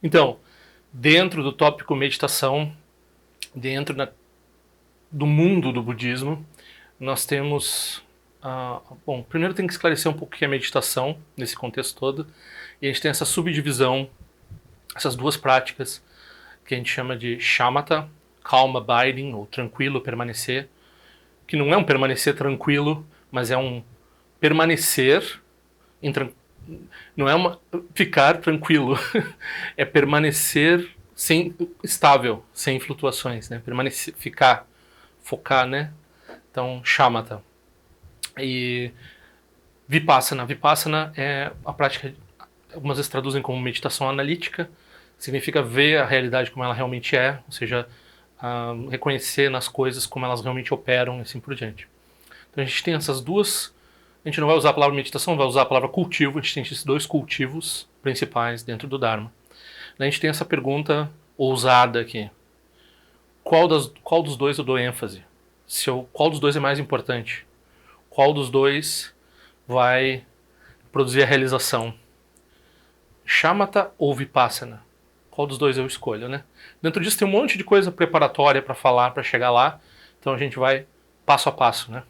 Então, dentro do tópico meditação, do mundo do budismo, nós temos... bom, primeiro tem que esclarecer um pouco o que é meditação, nesse contexto todo, e a gente tem essa subdivisão, essas duas práticas, que a gente chama de shamatha, calm abiding, ou tranquilo, permanecer, que não é um permanecer tranquilo, mas é um permanecer, não é ficar tranquilo, é permanecer estável, sem flutuações, né? Permanecer, focar, né? Então, shamatha. E Vipassana é a prática, algumas vezes traduzem como meditação analítica, significa ver a realidade como ela realmente é, ou seja, reconhecer nas coisas como elas realmente operam e assim por diante. Então a gente tem essas duas, a gente não vai usar a palavra meditação, vai usar a palavra cultivo, a gente tem esses dois cultivos principais dentro do Dharma. A gente tem essa pergunta ousada aqui. Qual dos dois eu dou ênfase? Qual dos dois é mais importante? Qual dos dois vai produzir a realização? Shamatha ou Vipassana? Qual dos dois eu escolho, né? Dentro disso tem um monte de coisa preparatória para falar, para chegar lá. Então a gente vai passo a passo, né?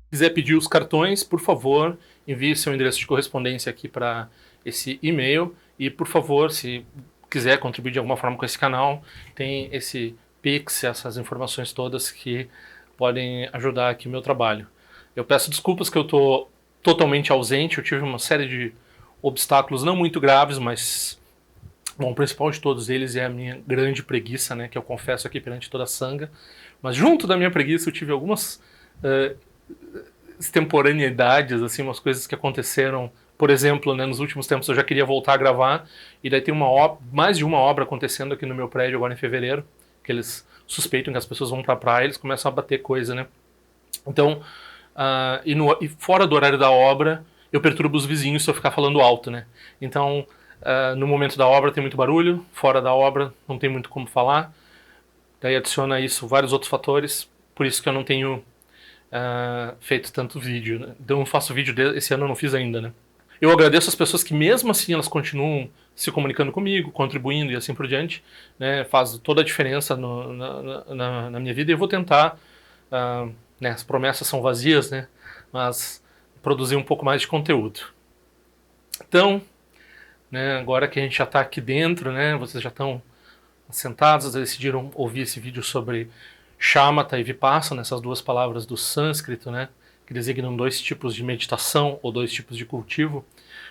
Se quiser pedir os cartões, por favor, envie seu endereço de correspondência aqui para esse e-mail. E, por favor, se quiser contribuir de alguma forma com esse canal, tem esse Pix, essas informações todas que podem ajudar aqui o meu trabalho. Eu peço desculpas que eu estou totalmente ausente, eu tive uma série de obstáculos não muito graves, mas bom, o principal de todos eles é a minha grande preguiça, né, que eu confesso aqui perante toda a sanga. Mas junto da minha preguiça eu tive algumas extemporaneidades, assim, umas coisas que aconteceram. Por exemplo, né, nos últimos tempos eu já queria voltar a gravar, e daí tem mais de uma obra acontecendo aqui no meu prédio agora em fevereiro, que eles suspeitam que as pessoas vão pra praia, eles começam a bater coisa, né? Então, e fora do horário da obra, eu perturbo os vizinhos se eu ficar falando alto, né? Então, no momento da obra tem muito barulho, fora da obra não tem muito como falar, daí adiciona isso vários outros fatores, por isso que eu não tenho feito tanto vídeo, né? Então eu faço vídeo esse ano eu não fiz ainda, né? Eu agradeço as pessoas que mesmo assim elas continuam se comunicando comigo, contribuindo e assim por diante, né? Faz toda a diferença na minha vida, e eu vou tentar, né, as promessas são vazias, né? Mas produzir um pouco mais de conteúdo. Então, né, agora que a gente já está aqui dentro, né, vocês já estão sentados, decidiram ouvir esse vídeo sobre Shamatha e Vipassana, essas duas palavras do sânscrito, né, que designam dois tipos de meditação ou dois tipos de cultivo.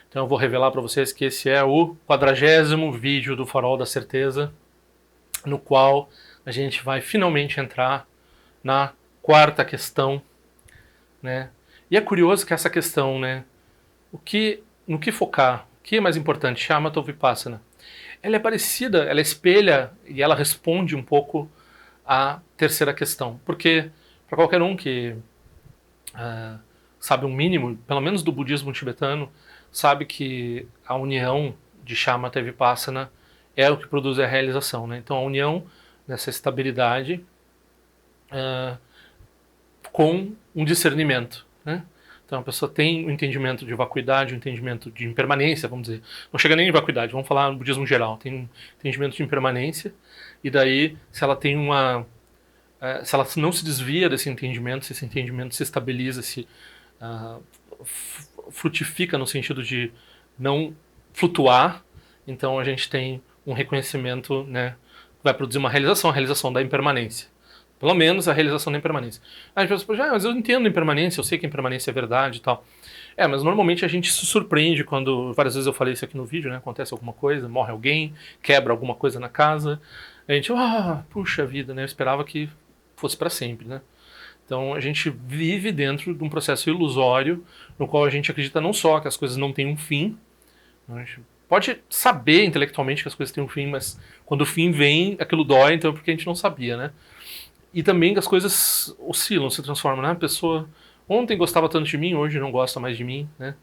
Então eu vou revelar para vocês que esse é o 40º vídeo do Farol da Certeza, no qual a gente vai finalmente entrar na quarta questão, né? E é curioso que essa questão, né, no que focar, o que é mais importante, Shamatha ou Vipassana? Ela é parecida, ela espelha e ela responde um pouco a terceira questão, porque para qualquer um que sabe um mínimo, pelo menos do budismo tibetano, sabe que a união de Shamatha e Vipassana é o que produz a realização, né? Então a união nessa estabilidade com um discernimento, né? Então a pessoa tem um entendimento de vacuidade, um entendimento de impermanência, vamos dizer. Não chega nem em vacuidade, vamos falar no budismo geral. Tem um entendimento de impermanência, e daí se ela tem se ela não se desvia desse entendimento, se esse entendimento se estabiliza, se frutifica no sentido de não flutuar, então a gente tem um reconhecimento, né, que vai produzir uma realização, a realização da impermanência. Pelo menos a realização da impermanência. Aí as pessoas falam, mas eu entendo a impermanência, eu sei que a impermanência é verdade e tal. Mas normalmente a gente se surpreende quando, várias vezes eu falei isso aqui no vídeo, né, acontece alguma coisa, morre alguém, quebra alguma coisa na casa, a gente, puxa vida, né, eu esperava que fosse para sempre, né. Então a gente vive dentro de um processo ilusório, no qual a gente acredita não só que as coisas não têm um fim, a gente pode saber intelectualmente que as coisas têm um fim, mas quando o fim vem, aquilo dói, então é porque a gente não sabia, né. E também que as coisas oscilam, se transformam, né? A pessoa ontem gostava tanto de mim, hoje não gosta mais de mim, né?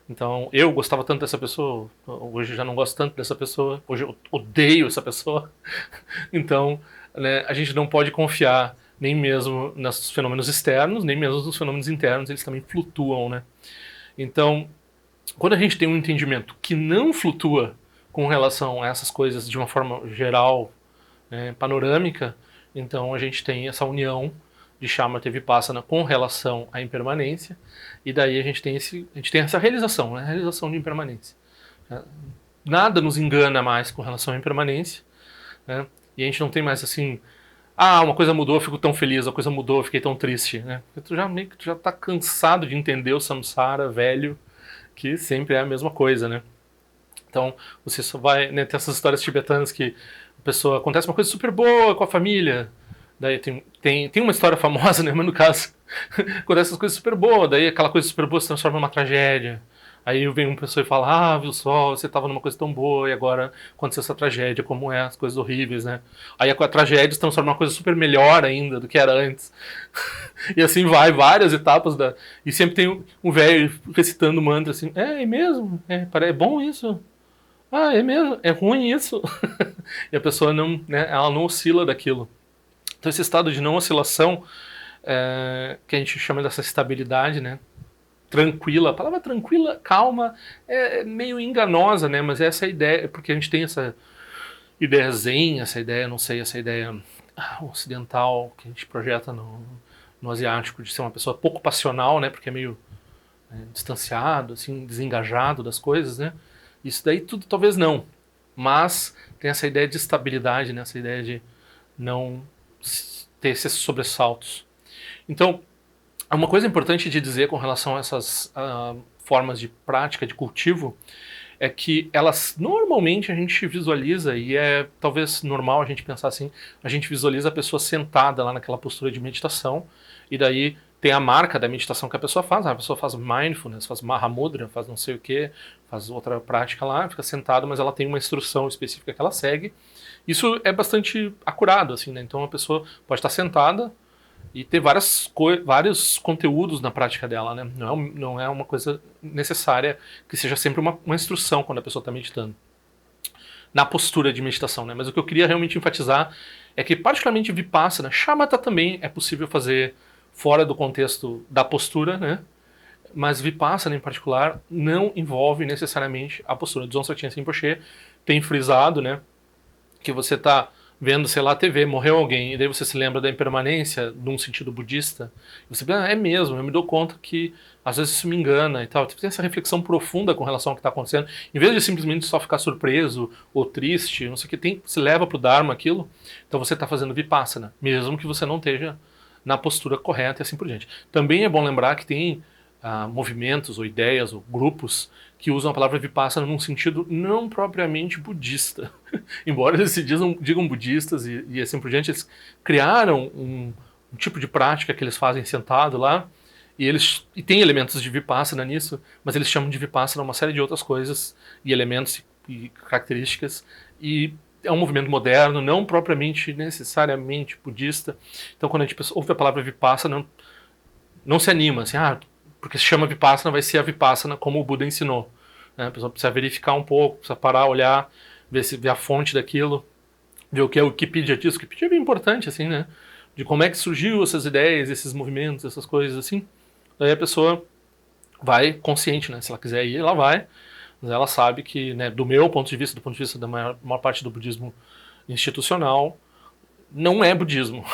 Então, eu gostava tanto dessa pessoa, hoje já não gosto tanto dessa pessoa, hoje eu odeio essa pessoa. Então, né, a gente não pode confiar nem mesmo nos fenômenos externos, nem mesmo nos fenômenos internos, eles também flutuam, né? Então, quando a gente tem um entendimento que não flutua com relação a essas coisas de uma forma geral, né, panorâmica, então a gente tem essa união de Shamatha e Vipassana com relação à impermanência, e daí a gente tem essa realização, né, a realização de impermanência. Nada nos engana mais com relação à impermanência, né, e a gente não tem mais assim, uma coisa mudou, eu fico tão feliz, a coisa mudou, eu fiquei tão triste, né? Tu já tá cansado de entender o samsara velho, que sempre é a mesma coisa, né? Então, você só vai, né, ter essas histórias tibetanas que a pessoa acontece uma coisa super boa com a família, daí tem uma história famosa, né, mas no caso acontece essas coisas super boas, daí aquela coisa super boa se transforma numa tragédia. Aí vem uma pessoa e fala, viu só, você estava numa coisa tão boa e agora aconteceu essa tragédia, como é, as coisas horríveis, né? Aí a tragédia se transforma numa coisa super melhor ainda do que era antes. E assim vai, várias etapas E sempre tem um velho recitando mantra assim, é mesmo? É bom isso? É mesmo? É ruim isso? E a pessoa não, né, ela não oscila daquilo. Então esse estado de não oscilação, que a gente chama dessa estabilidade, né? Tranquila, a palavra tranquila, calma, é meio enganosa, né? Mas essa é a ideia, porque a gente tem essa ideia zen, essa ideia, não sei, essa ideia ocidental que a gente projeta no asiático de ser uma pessoa pouco passional, né? Porque é meio distanciado, assim, desengajado das coisas, né? Isso daí tudo talvez não, mas tem essa ideia de estabilidade, né? Essa ideia de não ter esses sobressaltos. Então, uma coisa importante de dizer com relação a essas formas de prática, de cultivo, é que elas, normalmente a gente visualiza, e é talvez normal a gente pensar assim, a gente visualiza a pessoa sentada lá naquela postura de meditação, e daí tem a marca da meditação que a pessoa faz, a pessoa faz mindfulness, faz Mahamudra, faz não sei o que, faz outra prática lá, fica sentada, mas ela tem uma instrução específica que ela segue. Isso é bastante acurado, assim, né? Então a pessoa pode estar sentada, e ter vários conteúdos na prática dela, né? Não é uma coisa necessária que seja sempre uma instrução quando a pessoa está meditando. Na postura de meditação, né? Mas o que eu queria realmente enfatizar é que, particularmente Vipassana, Shamatha também é possível fazer fora do contexto da postura, né? Mas Vipassana, em particular, não envolve necessariamente a postura. Dzongchen Saktien Rinpoche tem frisado, né? Que você está vendo, sei lá, a TV, morreu alguém, e daí você se lembra da impermanência num sentido budista, e você pensa, é mesmo, eu me dou conta que às vezes isso me engana e tal. Tem essa reflexão profunda com relação ao que está acontecendo, em vez de simplesmente só ficar surpreso ou triste, não sei o que, se leva para o Dharma aquilo, então você está fazendo Vipassana, mesmo que você não esteja na postura correta e assim por diante. Também é bom lembrar que tem movimentos ou ideias ou grupos que usam a palavra Vipassana num sentido não propriamente budista. Embora eles se digam budistas e assim por diante, eles criaram um tipo de prática que eles fazem sentado lá, e tem elementos de Vipassana nisso, mas eles chamam de Vipassana uma série de outras coisas, e elementos e características, e é um movimento moderno, não propriamente necessariamente budista. Então quando a gente ouve a palavra Vipassana, não se anima, assim, porque se chama Vipassana, vai ser a Vipassana como o Buda ensinou. Né? A pessoa precisa verificar um pouco, precisa parar, olhar, ver a fonte daquilo, ver o que a Wikipedia diz. A Wikipedia é bem importante, assim, né? De como é que surgiu essas ideias, esses movimentos, essas coisas assim. Daí a pessoa vai consciente, né? Se ela quiser ir, ela vai. Mas ela sabe que, né, do meu ponto de vista, do ponto de vista da maior parte do budismo institucional, não é budismo.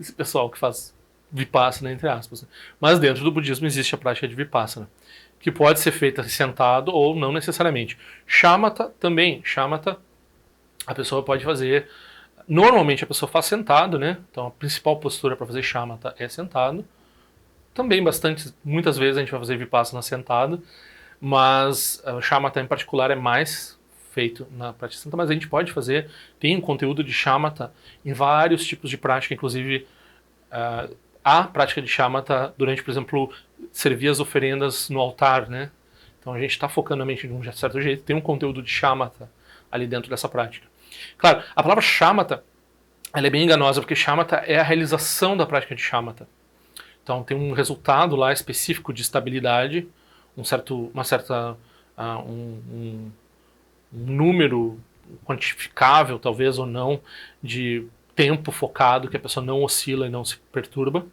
Esse pessoal que faz Vipassana, entre aspas. Mas dentro do budismo existe a prática de Vipassana, que pode ser feita sentado ou não necessariamente. Shamatha também. Shamatha a pessoa pode fazer. Normalmente a pessoa faz sentado, né? Então a principal postura para fazer Shamatha é sentado. Também muitas vezes a gente vai fazer Vipassana sentado, mas Shamatha em particular é mais feito na prática sentada, mas a gente pode fazer, tem um conteúdo de Shamatha em vários tipos de prática, inclusive a prática de Shamatha durante, por exemplo, servir as oferendas no altar, né? Então a gente está focando a mente de um certo jeito, tem um conteúdo de Shamatha ali dentro dessa prática. Claro, a palavra Shamatha, ela é bem enganosa, porque Shamatha é a realização da prática de Shamatha. Então tem um resultado lá específico de estabilidade, uma certa um número quantificável, talvez ou não, de tempo focado, que a pessoa não oscila e não se perturba,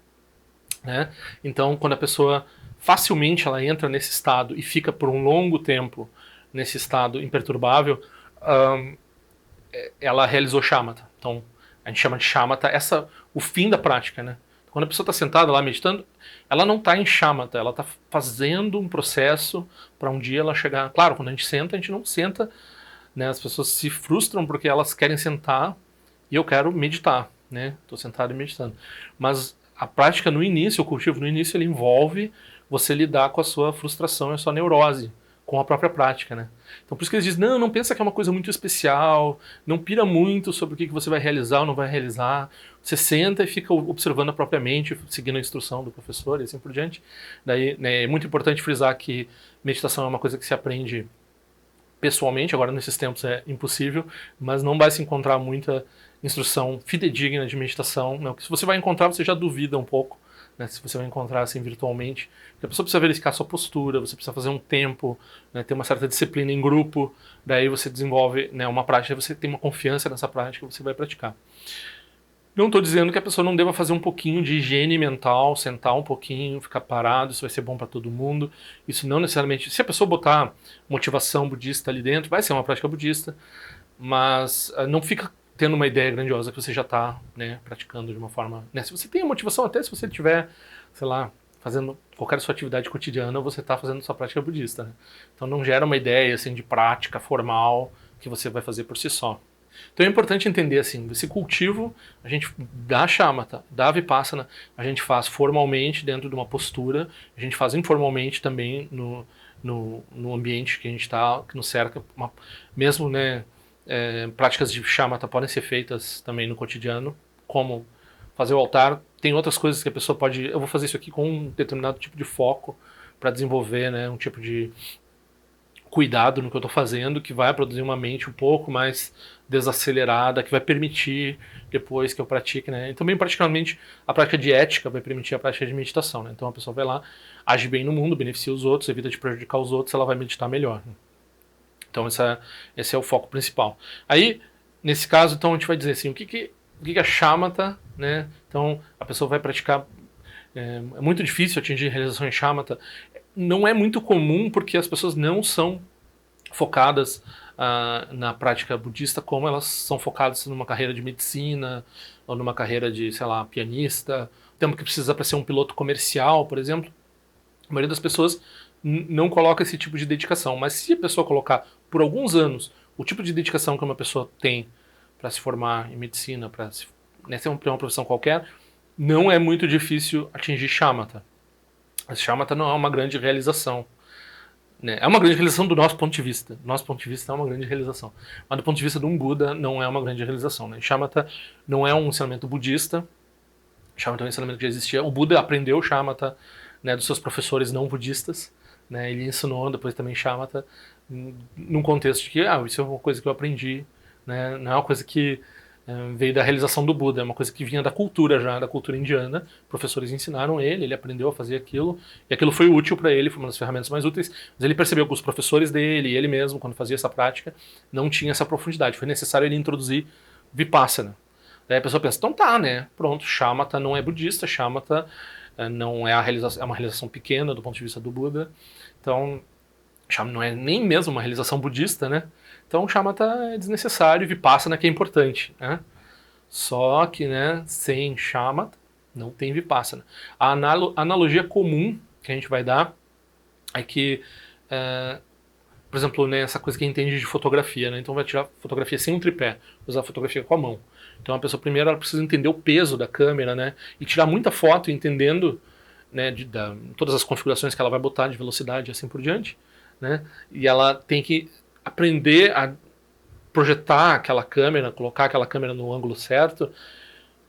né? Então, quando a pessoa facilmente ela entra nesse estado e fica por um longo tempo nesse estado imperturbável, ela realizou shamatha. Então, a gente chama de shamatha o fim da prática, né? Quando a pessoa está sentada lá meditando, ela não está em shamatha, ela está fazendo um processo para um dia ela chegar. Claro, quando a gente não senta, né? As pessoas se frustram porque elas querem sentar e eu quero meditar, né? Estou sentado e meditando. Mas a prática no início, o cultivo no início, ele envolve você lidar com a sua frustração e a sua neurose com a própria prática, né? Então por isso que eles dizem, não pensa que é uma coisa muito especial, não pira muito sobre o que você vai realizar ou não vai realizar. Você senta e fica observando a própria mente, seguindo a instrução do professor e assim por diante. Daí, né, é muito importante frisar que meditação é uma coisa que se aprende pessoalmente, agora nesses tempos é impossível, mas não vai se encontrar muita instrução fidedigna de meditação. Não. Se você vai encontrar, você já duvida um pouco, né, se você vai encontrar assim virtualmente. Porque a pessoa precisa verificar a sua postura, você precisa fazer um tempo, né, ter uma certa disciplina em grupo, daí você desenvolve, né, uma prática, você tem uma confiança nessa prática, você vai praticar. Não estou dizendo que a pessoa não deva fazer um pouquinho de higiene mental, sentar um pouquinho, ficar parado, isso vai ser bom para todo mundo. Isso não necessariamente... Se a pessoa botar motivação budista ali dentro, vai ser uma prática budista, mas não fica tendo uma ideia grandiosa que você já está, né, praticando de uma forma... Né? Se você tem a motivação, até se você estiver, sei lá, fazendo qualquer sua atividade cotidiana, você está fazendo sua prática budista. Né? Então não gera uma ideia assim, de prática formal que você vai fazer por si só. Então é importante entender assim, esse cultivo, a gente dá shamatha, dá vipassana, a gente faz formalmente dentro de uma postura, a gente faz informalmente também no ambiente que a gente está, que nos cerca, mesmo, né, práticas de shamatha podem ser feitas também no cotidiano, como fazer o altar. Tem outras coisas que a pessoa pode, eu vou fazer isso aqui com um determinado tipo de foco para desenvolver, né, um tipo de cuidado no que eu estou fazendo, que vai produzir uma mente um pouco mais desacelerada, que vai permitir depois que eu pratique, né? E também, particularmente, a prática de ética vai permitir a prática de meditação, né? Então a pessoa vai lá, age bem no mundo, beneficia os outros, evita de prejudicar os outros, ela vai meditar melhor. Né? Então esse é o foco principal. Aí, nesse caso, então a gente vai dizer assim, o que é shamatha, né? Então a pessoa vai praticar, é muito difícil atingir realização em shamatha. Não é muito comum porque as pessoas não são focadas na prática budista como elas são focadas numa carreira de medicina ou numa carreira de, sei lá, pianista. O tempo que precisa para ser um piloto comercial, por exemplo. A maioria das pessoas não coloca esse tipo de dedicação. Mas se a pessoa colocar por alguns anos o tipo de dedicação que uma pessoa tem para se formar em medicina, para ser uma profissão qualquer, não é muito difícil atingir shamatha. Mas shamatha não é uma grande realização. Né? É uma grande realização do nosso ponto de vista. Do nosso ponto de vista é uma grande realização. Mas do ponto de vista de um Buda, não é uma grande realização. Né? Shamatha não é um ensinamento budista. Shamatha é um ensinamento que já existia. O Buda aprendeu shamatha, né, dos seus professores não budistas. Né? Ele ensinou depois também shamatha num contexto de que isso é uma coisa que eu aprendi. Né? Não é uma coisa que veio da realização do Buda, é uma coisa que vinha da cultura já, da cultura indiana. Professores ensinaram ele aprendeu a fazer aquilo, e aquilo foi útil para ele, foi uma das ferramentas mais úteis, mas ele percebeu que os professores dele, e ele mesmo, quando fazia essa prática, não tinha essa profundidade, foi necessário ele introduzir Vipassana. Daí a pessoa pensa, então tá, né, pronto, shamatha não é budista, shamatha não é é uma realização pequena do ponto de vista do Buda, então shamatha não é nem mesmo uma realização budista, né? Então o shamatha é desnecessário e vipassana que é importante, né? Só que, né, sem shamatha não tem vipassana. A analogia comum que a gente vai dar é que, por exemplo, né, essa coisa que entende de fotografia, né? Então vai tirar fotografia sem um tripé, usar fotografia com a mão. Então a pessoa primeiro ela precisa entender o peso da câmera, né? E tirar muita foto entendendo, né, todas as configurações que ela vai botar de velocidade e assim por diante, né? E ela tem que aprender a projetar aquela câmera, colocar aquela câmera no ângulo certo,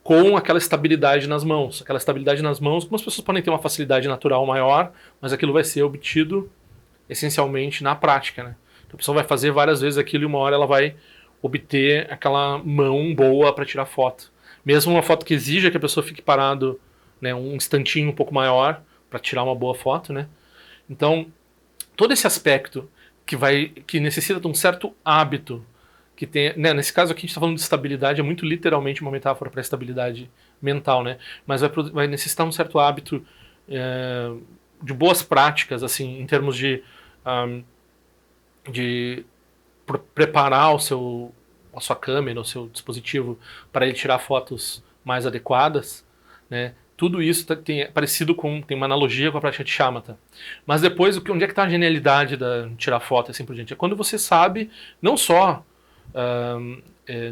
com aquela estabilidade nas mãos. Aquela estabilidade nas mãos, algumas pessoas podem ter uma facilidade natural maior, mas aquilo vai ser obtido essencialmente na prática, né? Então a pessoa vai fazer várias vezes aquilo e uma hora ela vai obter aquela mão boa para tirar foto. Mesmo uma foto que exija que a pessoa fique parado, né, um instantinho um pouco maior para tirar uma boa foto, né? Então todo esse aspecto que necessita de um certo hábito, que tem, né, nesse caso aqui a gente está falando de estabilidade, é muito literalmente uma metáfora para estabilidade mental, né? Mas vai necessitar um certo hábito de boas práticas, assim, em termos de preparar a sua câmera, o seu dispositivo para ele tirar fotos mais adequadas, né? Tudo isso é parecido tem uma analogia com a prática de shamatha. Mas depois, onde é que está a genialidade de tirar foto e assim por diante? É quando você sabe, não só,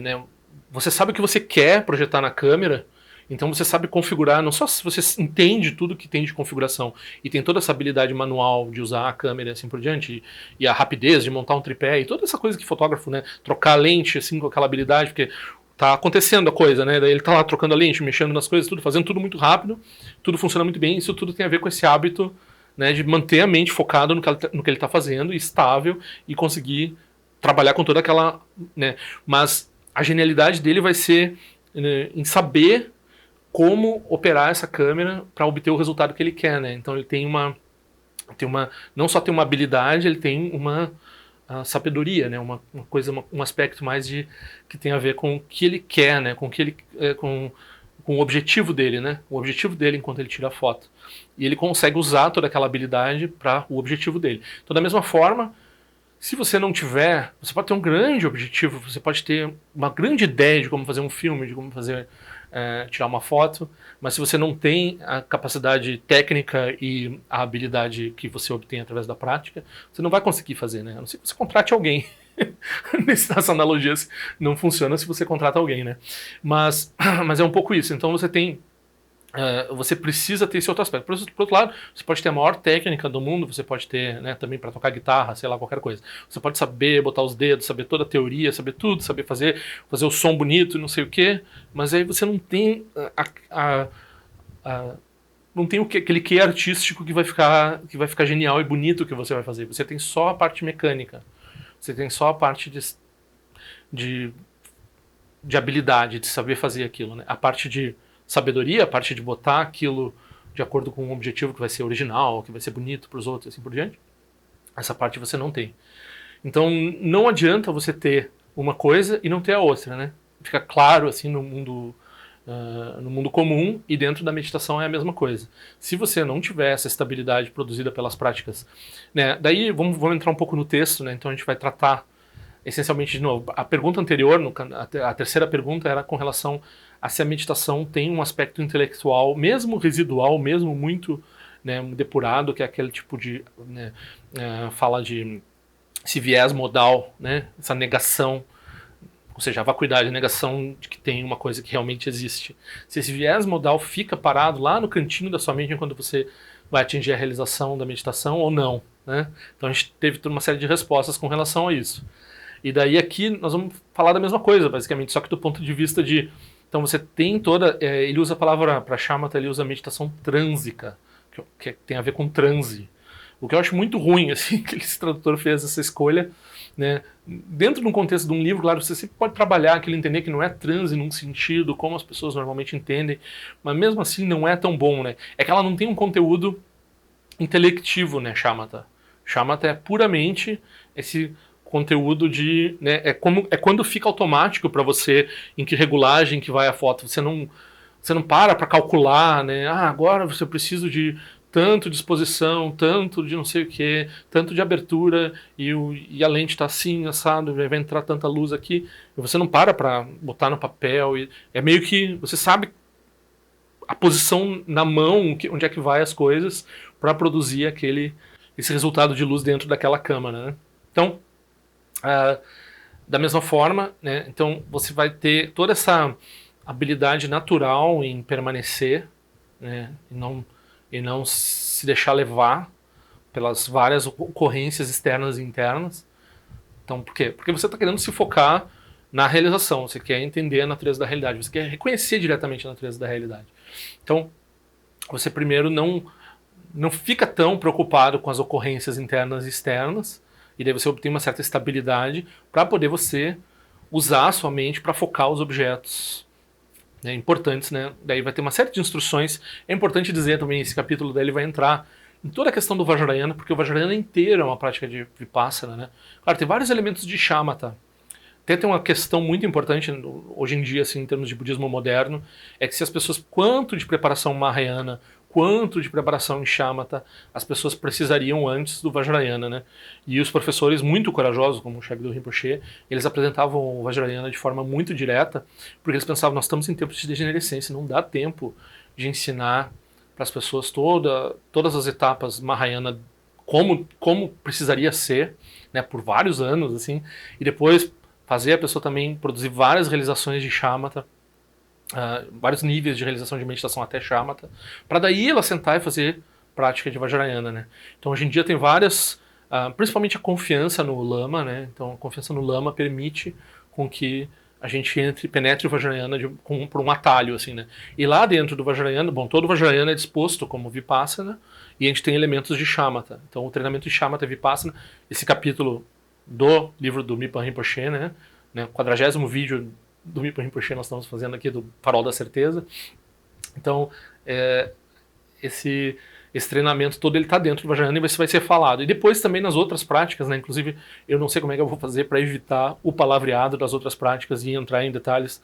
né, você sabe o que você quer projetar na câmera, então você sabe configurar, não só se você entende tudo que tem de configuração e tem toda essa habilidade manual de usar a câmera e assim por diante, e a rapidez de montar um tripé e toda essa coisa que fotógrafo, né, trocar a lente assim com aquela habilidade, porque tá acontecendo a coisa, né, daí ele tá lá trocando a lente, mexendo nas coisas, tudo, fazendo tudo muito rápido, tudo funciona muito bem, isso tudo tem a ver com esse hábito, né, de manter a mente focada no que ele tá fazendo, estável, e conseguir trabalhar com toda aquela, né, mas a genialidade dele vai ser, né, em saber como operar essa câmera para obter o resultado que ele quer, né? Então ele não só tem uma habilidade, ele tem uma sabedoria, né? Uma coisa, um aspecto mais que tem a ver com o que ele quer, né? Com o objetivo dele, né? O objetivo dele enquanto ele tira a foto. E ele consegue usar toda aquela habilidade para o objetivo dele. Então, da mesma forma, se você não tiver, você pode ter um grande objetivo, você pode ter uma grande ideia de como fazer um filme, de como tirar uma foto, mas se você não tem a capacidade técnica e a habilidade que você obtém através da prática, você não vai conseguir fazer, né? A não ser que você contrate alguém. Nessa analogia não funciona se você contrata alguém, né? Mas é um pouco isso. Então você precisa ter esse outro aspecto. Por outro lado, você pode ter a maior técnica do mundo, você pode ter, né, também para tocar guitarra, sei lá, qualquer coisa. Você pode saber botar os dedos, saber toda a teoria, saber tudo, saber fazer o som bonito, não sei o quê, mas aí você não tem não tem aquele quê artístico que vai ficar genial e bonito que você vai fazer. Você tem só a parte mecânica. Você tem só a parte de habilidade, de saber fazer aquilo, né? A parte de sabedoria, a parte de botar aquilo de acordo com um objetivo que vai ser original, que vai ser bonito para os outros, assim por diante. Essa parte você não tem. Então não adianta você ter uma coisa e não ter a outra, né? Fica claro assim no mundo comum, e dentro da meditação é a mesma coisa. Se você não tiver essa estabilidade produzida pelas práticas, né? Daí vamos entrar um pouco no texto, né? Então a gente vai tratar essencialmente de novo. A pergunta anterior, a terceira pergunta, era com relação a se a meditação tem um aspecto intelectual, mesmo residual, mesmo muito, né, depurado, que é aquele tipo de, né, fala de esse viés modal, né, essa negação, ou seja, a vacuidade, a negação de que tem uma coisa que realmente existe. Se esse viés modal fica parado lá no cantinho da sua mente enquanto você vai atingir a realização da meditação ou não, né? Então a gente teve toda uma série de respostas com relação a isso. E daí aqui nós vamos falar da mesma coisa, basicamente, só que do ponto de vista de... Então você tem toda... ele usa a palavra para shamatha, ele usa a meditação trânsica, que tem a ver com transe. O que eu acho muito ruim, assim, que esse tradutor fez essa escolha, né? Dentro de um contexto de um livro, claro, você sempre pode trabalhar aquilo, entender que não é transe num sentido, como as pessoas normalmente entendem, mas mesmo assim não é tão bom, né? É que ela não tem um conteúdo intelectivo, né, shamatha. Shamatha é puramente esse conteúdo de, né, é quando fica automático para você em que regulagem que vai a foto. Você não para calcular, né? Agora você precisa de tanto de exposição, tanto de não sei o que, tanto de abertura, e a lente está assim, assado, vai entrar tanta luz aqui. E você não para botar no papel. É meio que você sabe a posição na mão, onde é que vai as coisas, para produzir esse resultado de luz dentro daquela câmera, né? Então, da mesma forma, né, então você vai ter toda essa habilidade natural em permanecer, né, e não se deixar levar pelas várias ocorrências externas e internas. Então, por quê? Porque você está querendo se focar na realização, você quer entender a natureza da realidade, você quer reconhecer diretamente a natureza da realidade. Então, você primeiro não fica tão preocupado com as ocorrências internas e externas, e daí você obtém uma certa estabilidade para poder você usar a sua mente para focar os objetos, né, importantes, né? Daí vai ter uma série de instruções. É importante dizer também, esse capítulo daí ele vai entrar em toda a questão do Vajrayana, porque o Vajrayana inteiro é uma prática de Vipassana, né? Claro, tem vários elementos de Shamatha. Até tem uma questão muito importante hoje em dia, assim, em termos de budismo moderno, é que se as pessoas, quanto de preparação Mahayana, quanto de preparação em Shamatha, as pessoas precisariam antes do Vajrayana, né? E os professores muito corajosos, como o Shagdo Rinpoche, eles apresentavam o Vajrayana de forma muito direta, porque eles pensavam, nós estamos em tempos de degenerescência, não dá tempo de ensinar para as pessoas todas as etapas Mahayana como precisaria ser, né, por vários anos, assim, e depois fazer a pessoa também produzir várias realizações de Shamatha, vários níveis de realização de meditação até Shamatha, para daí ela sentar e fazer prática de Vajrayana, né? Então hoje em dia tem várias, principalmente a confiança no Lama, né? Então a confiança no Lama permite com que a gente penetre o Vajrayana por um atalho, assim, né? E lá dentro do Vajrayana, bom, todo o Vajrayana é disposto como Vipassana e a gente tem elementos de Shamatha. Então o treinamento de Shamatha e Vipassana, esse capítulo do livro do Mipham Rinpoche, né? 40º vídeo do Mipham Rinpoche nós estamos fazendo aqui do Farol da Certeza. Então, esse treinamento todo ele está dentro do Vajrayana e isso vai ser falado. E depois também nas outras práticas, né? Inclusive, eu não sei como é que eu vou fazer para evitar o palavreado das outras práticas e entrar em detalhes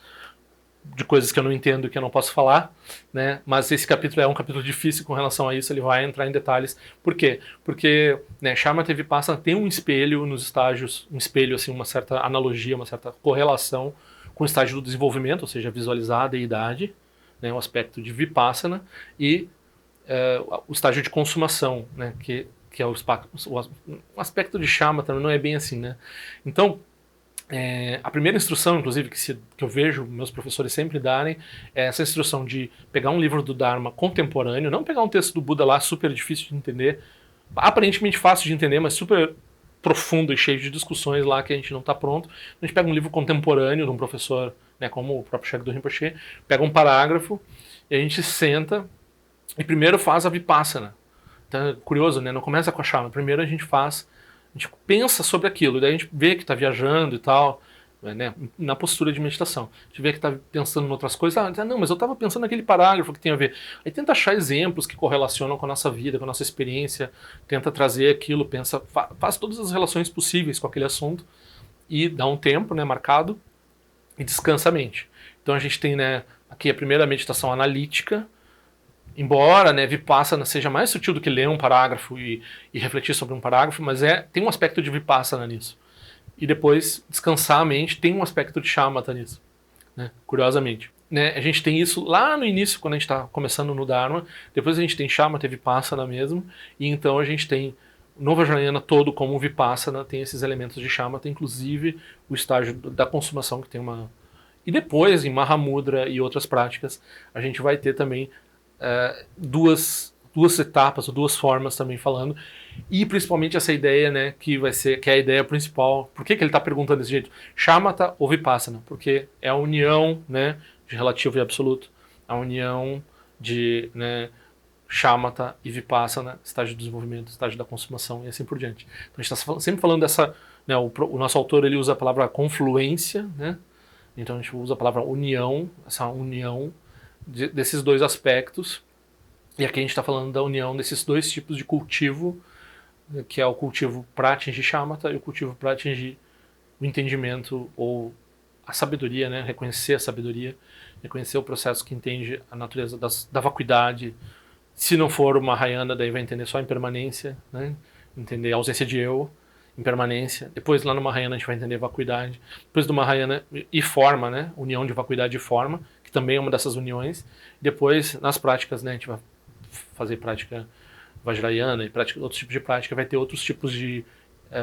de coisas que eu não entendo e que eu não posso falar, né? Mas esse capítulo é um capítulo difícil com relação a isso, ele vai entrar em detalhes. Por quê? Porque, né, Shamatha Vipassana tem um espelho nos estágios, um espelho, assim, uma certa analogia, uma certa correlação com o estágio do desenvolvimento, ou seja, visualizar a deidade, né, o aspecto de Vipassana, e o estágio de consumação, né, que é o aspecto de Shamatha, não é bem assim, né? Então, a primeira instrução, inclusive, que eu vejo meus professores sempre darem, é essa instrução de pegar um livro do Dharma contemporâneo, não pegar um texto do Buda lá super difícil de entender, aparentemente fácil de entender, mas super profundo e cheio de discussões lá que a gente não está pronto. A gente pega um livro contemporâneo de um professor, né, como o próprio Shagdo Rinpoche, pega um parágrafo e a gente senta e primeiro faz a Vipassana. Então é curioso, né? Não começa com a Shamatha. Primeiro a gente pensa sobre aquilo, daí a gente vê que está viajando e tal, né, na postura de meditação. A gente vê que está pensando em outras coisas. Não, mas eu estava pensando naquele parágrafo que tem a ver. Aí tenta achar exemplos que correlacionam com a nossa vida, com a nossa experiência, tenta trazer aquilo, faz todas as relações possíveis com aquele assunto e dá um tempo, né, marcado e descansa a mente. Então a gente tem, né, aqui a primeira meditação analítica. Embora, né, Vipassana seja mais sutil do que ler um parágrafo e refletir sobre um parágrafo, mas tem um aspecto de Vipassana nisso. E depois, descansar a mente tem um aspecto de Shamatha nisso, né, curiosamente. Né, a gente tem isso lá no início, quando a gente está começando no Dharma, depois a gente tem Shamatha e Vipassana mesmo, e então a gente tem no Vajrayana todo como Vipassana, tem esses elementos de Shamatha, inclusive o estágio da consumação, que tem uma... E depois, em Mahamudra e outras práticas, a gente vai ter também duas etapas, ou duas formas também falando, e principalmente essa ideia, né, que é a ideia principal. Por que ele está perguntando desse jeito? Shamatha ou Vipassana? Porque é a união, né, de relativo e absoluto, a união de, né, Shamatha e Vipassana, estágio do desenvolvimento, estágio da consumação e assim por diante. Então a gente está sempre falando dessa, né, o nosso autor ele usa a palavra confluência, né, então a gente usa a palavra união, essa união desses dois aspectos, e aqui a gente está falando da união desses dois tipos de cultivo, que é o cultivo para atingir Shamatha e o cultivo para atingir o entendimento ou a sabedoria, né? Reconhecer a sabedoria, reconhecer o processo que entende a natureza da vacuidade. Se não for o Mahayana, daí vai entender só a impermanência, né? Entender a ausência de eu, impermanência. Depois lá no Mahayana a gente vai entender vacuidade. Depois do Mahayana e forma, né? União de vacuidade e forma, também é uma dessas uniões. Depois, nas práticas, né, a gente vai fazer prática Vajrayana e outros tipos de prática, vai ter outros tipos de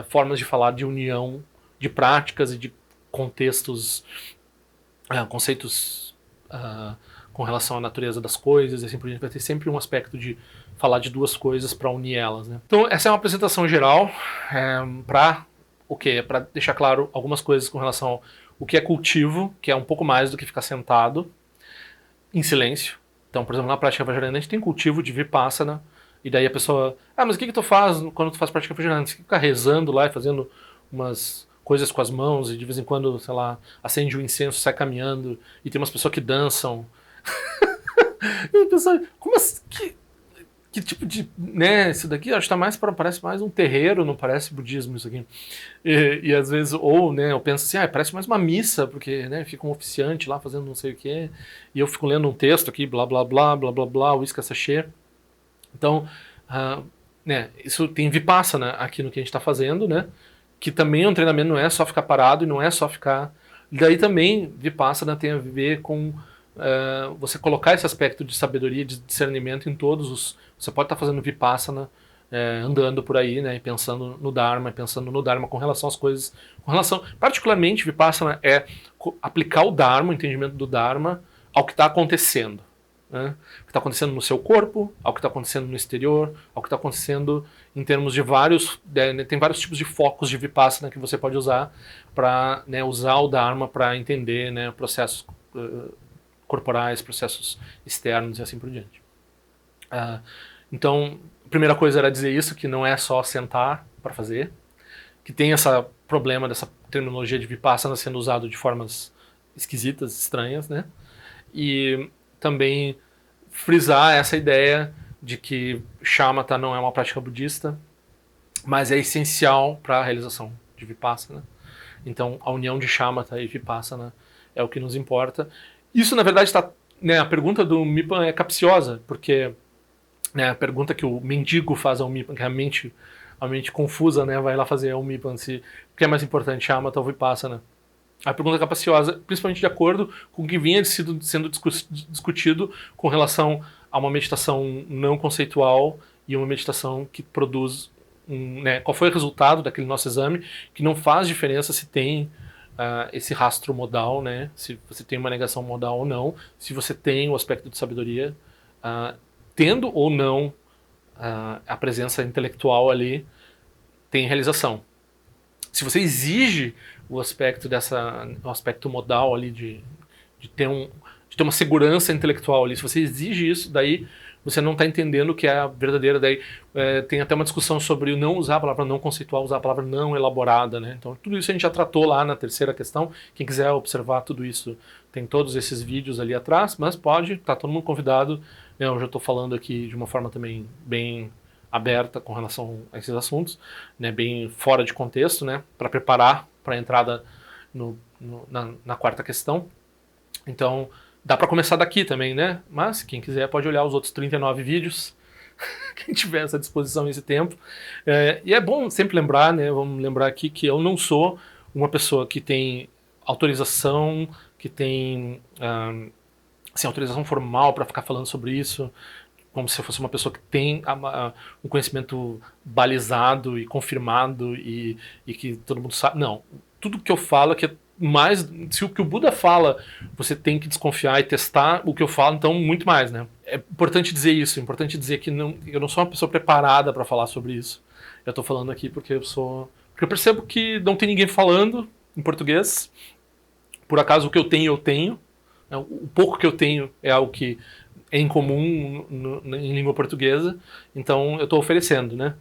formas de falar de união de práticas e de contextos, conceitos com relação à natureza das coisas, e assim por diante. Vai ter sempre um aspecto de falar de duas coisas para unir elas, né? Então, essa é uma apresentação geral para o quê? Para deixar claro algumas coisas com relação ao o que é cultivo, que é um pouco mais do que ficar sentado em silêncio. Então, por exemplo, na prática Vajrayana a gente tem cultivo de Vipassana, e daí a pessoa, mas o que tu faz quando tu faz prática Vajrayana? Você fica rezando lá e fazendo umas coisas com as mãos, e de vez em quando, sei lá, acende um incenso, sai caminhando, e tem umas pessoas que dançam. E a pessoa, como assim? que tipo de, né, isso daqui acho que tá mais parece mais um terreiro, não parece budismo isso aqui. E às vezes, ou, né, eu penso assim, parece mais uma missa, porque, né, fica um oficiante lá fazendo não sei o quê, e eu fico lendo um texto aqui, blá, blá, blá, blá, blá, blá, uísque sachê. Então, né, isso tem Vipassana aqui no que a gente está fazendo, né, que também é um treinamento, não é só ficar parado e não é só ficar... Daí também Vipassana tem a ver com você colocar esse aspecto de sabedoria, de discernimento em todos os... Você pode estar fazendo Vipassana, andando por aí, né, e pensando no Dharma com relação às coisas, com relação... Particularmente, Vipassana é aplicar o Dharma, o entendimento do Dharma, ao que está acontecendo. Né? O que está acontecendo no seu corpo, ao que está acontecendo no exterior, ao que está acontecendo em termos de vários... tem vários tipos de focos de Vipassana que você pode usar para, né, usar o Dharma para entender, né, processos corporais, processos externos e assim por diante. Então, a primeira coisa era dizer isso, que não é só sentar para fazer, que tem esse problema dessa terminologia de Vipassana sendo usado de formas esquisitas, estranhas, né? E também frisar essa ideia de que shamatha não é uma prática budista, mas é essencial para a realização de Vipassana. Então, a união de shamatha e Vipassana é o que nos importa. Isso, na verdade, está... Né, a pergunta do Mipan é capciosa, porque, né, a pergunta que o mendigo faz ao Mipan, que é a mente confusa, né, vai lá fazer ao Mipan se o que é mais importante, shamatha ou Vipassana. A pergunta é capciosa, principalmente de acordo com o que vinha sendo discutido com relação a uma meditação não conceitual e uma meditação que produz... né, qual foi o resultado daquele nosso exame, que não faz diferença se tem esse rastro modal, né, se você tem uma negação modal ou não, se você tem o aspecto de sabedoria, tendo ou não a presença intelectual ali, tem realização. Se você exige o aspecto modal ali de ter uma segurança intelectual ali, se você exige isso, daí você não está entendendo o que é a verdadeira. Daí tem até uma discussão sobre não usar a palavra não conceitual, usar a palavra não elaborada, né? Então tudo isso a gente já tratou lá na terceira questão. Quem quiser observar tudo isso, tem todos esses vídeos ali atrás, mas pode, tá todo mundo convidado. Eu já estou falando aqui de uma forma também bem aberta com relação a esses assuntos, né, bem fora de contexto, né, para preparar para a entrada na quarta questão. Então, dá para começar daqui também, né, mas quem quiser pode olhar os outros 39 vídeos, quem tiver essa disposição e esse tempo. E é bom sempre lembrar, né, vamos lembrar aqui que eu não sou uma pessoa que tem autorização, que tem assim, autorização formal para ficar falando sobre isso, como se eu fosse uma pessoa que tem um conhecimento balizado e confirmado e que todo mundo sabe. Não. Tudo que eu falo que é mais... Se o que o Buda fala, você tem que desconfiar e testar o que eu falo, então muito mais, né? É importante dizer isso, é importante dizer que eu não sou uma pessoa preparada para falar sobre isso. Eu estou falando aqui porque porque eu percebo que não tem ninguém falando em português. Por acaso o que eu tenho. O pouco que eu tenho é algo que é incomum em língua portuguesa, então eu estou oferecendo, né?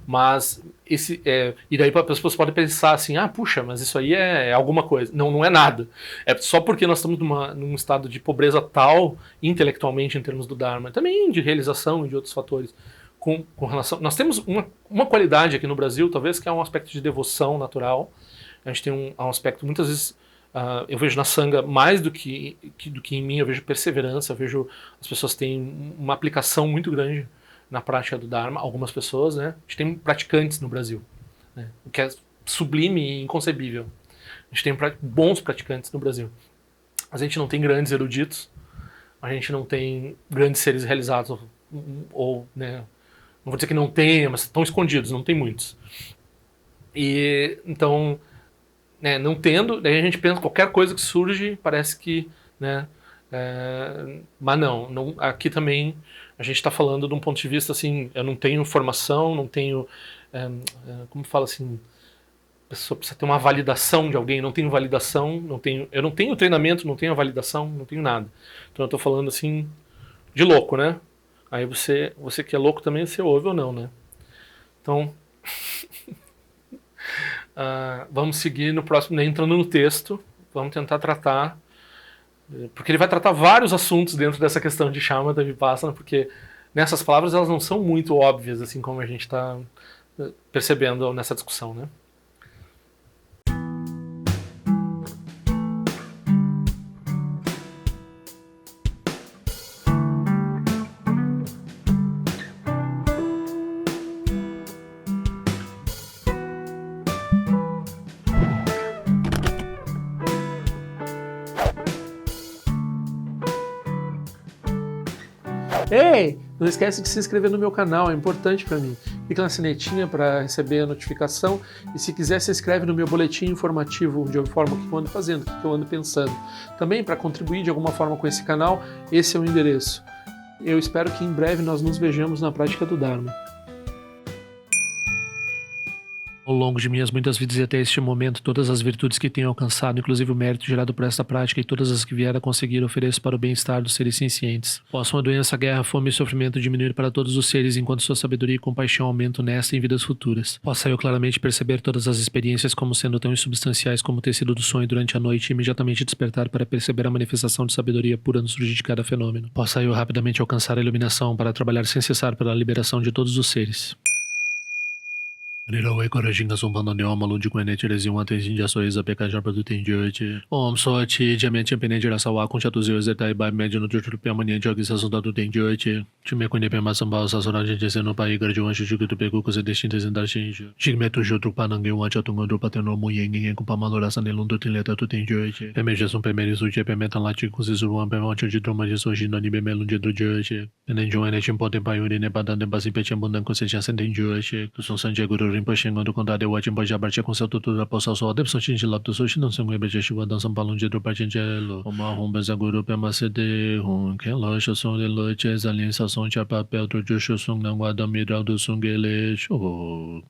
Mas e daí as pessoas podem pensar assim, puxa, mas isso aí é alguma coisa. Não, não é nada. É só porque nós estamos num estado de pobreza tal, intelectualmente, em termos do Dharma, também de realização e de outros fatores, com relação... Nós temos uma qualidade aqui no Brasil, talvez, que é um aspecto de devoção natural. A gente tem um aspecto, muitas vezes, eu vejo na Sangha mais do que em mim, eu vejo perseverança, eu vejo as pessoas têm uma aplicação muito grande na prática do Dharma, algumas pessoas, né? A gente tem praticantes no Brasil, né? O que é sublime e inconcebível. A gente tem bons praticantes no Brasil. A gente não tem grandes eruditos, a gente não tem grandes seres realizados, ou né, não vou dizer que não tenha, mas estão escondidos, não tem muitos. E então... né, não tendo, daí a gente pensa qualquer coisa que surge, parece que, né, mas não, aqui também a gente está falando de um ponto de vista assim, eu não tenho formação, não tenho, como fala assim, a pessoa precisa ter uma validação de alguém, não tenho validação, eu não tenho treinamento, não tenho validação, não tenho nada. Então eu estou falando assim, de louco, né? Aí você que é louco também, você ouve ou não, né? Então... vamos seguir no próximo, né, entrando no texto, vamos tentar tratar, porque ele vai tratar vários assuntos dentro dessa questão de shamatha vipassana, porque, nessas palavras elas não são muito óbvias, assim como a gente está percebendo nessa discussão, né? Ei, não esquece de se inscrever no meu canal, é importante para mim. Clica na sinetinha para receber a notificação e se quiser se inscreve no meu boletim informativo onde eu informo o que eu ando fazendo, o que eu ando pensando. Também para contribuir de alguma forma com esse canal, esse é o endereço. Eu espero que em breve nós nos vejamos na prática do Dharma. Ao longo de minhas muitas vidas e até este momento, todas as virtudes que tenho alcançado, inclusive o mérito gerado por esta prática e todas as que vier a conseguir, ofereço para o bem-estar dos seres sencientes. Possam a doença, a guerra, a fome e o sofrimento diminuir para todos os seres, enquanto sua sabedoria e compaixão aumentam nesta e em vidas futuras. Possa eu claramente perceber todas as experiências como sendo tão insubstanciais como o tecido do sonho durante a noite e imediatamente despertar para perceber a manifestação de sabedoria pura no surgir de cada fenômeno. Possa eu rapidamente alcançar a iluminação para trabalhar sem cessar pela liberação de todos os seres. Nirawe Korajinga Sumpano Neoma Lundi Kwene Tirezi Wante Jinja Soiza Pekajar Produtin Joji Om Sochi Jamia Champene Jirasawa Kuncha Tuzio Zetai Bai Mediano Jutu Piamania Jogi Sasunda Tutin Joji Chime Kwene Pema Sambao Sasura Jinja no Pai Garjuan Shujuku Tupeku Kose Destinta Zendar Shinju Jigmetu Jutru Panangi Wancha Tungondo Pateno Muyeng Kupamalora Sanelundu Tileta Tutin Joji Pemeja Sum Pemeri Suji Pemetan Lati Kuzizuan Pemancha de Troma de Soji no Nibe Melunde do Joji Nenjuan Chimpote Payuri Nebadan Basi Pechambundan Conseja Senten Joji Kusun Sanje Guru Rinpoche quando condado eu atim pode abartir com seu tutor da poça só deve só tinha lá do sushi não se lembra de chuva dançam balão de do partingelo uma rumba za guru pema cd que loja som de loja as alianças são de papel do jusho sung não guarda miral do sungele show